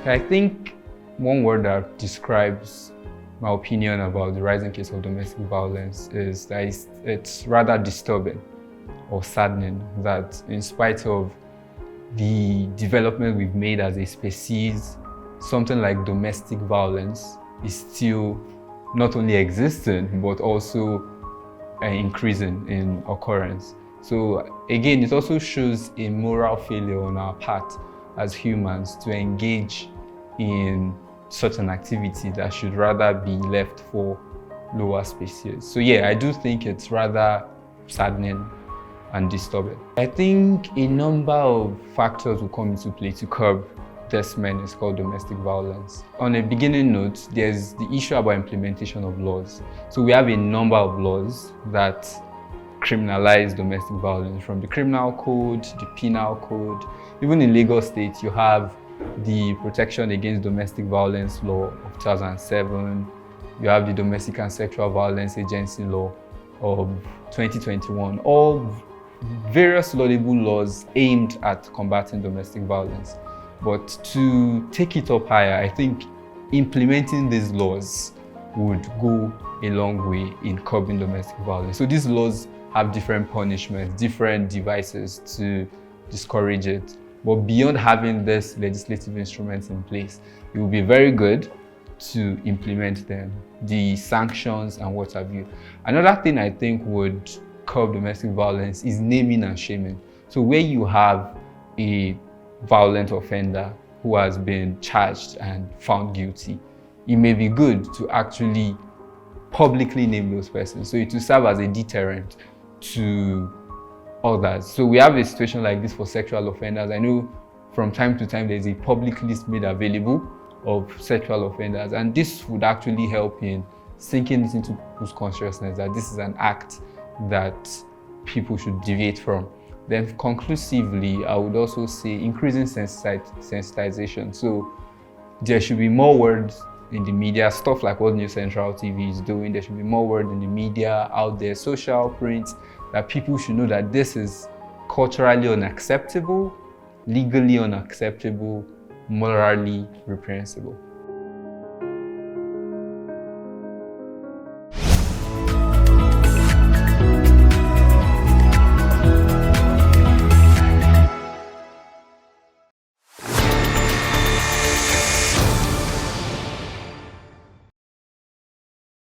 I think one word that describes my opinion about the rising case of domestic violence is that it's rather disturbing or saddening that in spite of the development we've made as a species, something like domestic violence is still not only existing but also increasing in occurrence. So again, it also shows a moral failure on our part as humans to engage in such an activity that should rather be left for lower species. So yeah, I do think it's rather saddening and disturbing. I think a number of factors will come into play to curb this menace called domestic violence. On a beginning note, there's the issue about implementation of laws. So we have a number of laws that criminalize domestic violence, from the criminal code, the penal code. Even in Lagos State, you have the Protection Against Domestic Violence Law of 2007. You have the Domestic and Sexual Violence Agency Law of 2021. All various laudable laws aimed at combating domestic violence. But to take it up higher, I think implementing these laws would go a long way in curbing domestic violence. So these laws have different punishments, different devices to discourage it. But beyond having these legislative instruments in place, it would be very good to implement them, the sanctions and what have you. Another thing I think would curb domestic violence is naming and shaming. So where you have a violent offender who has been charged and found guilty, it may be good to actually publicly name those persons. So it will serve as a deterrent to others. So we have a situation like this for sexual offenders. I know from time to time there's a public list made available of sexual offenders, and this would actually help in sinking it into people's consciousness that this is an act that people should deviate from. Then conclusively, I would also say increasing sensitization. So there should be more words in the media, stuff like what New Central TV is doing. There should be more word in the media, out there, social, print, that people should know that this is culturally unacceptable, legally unacceptable, morally reprehensible.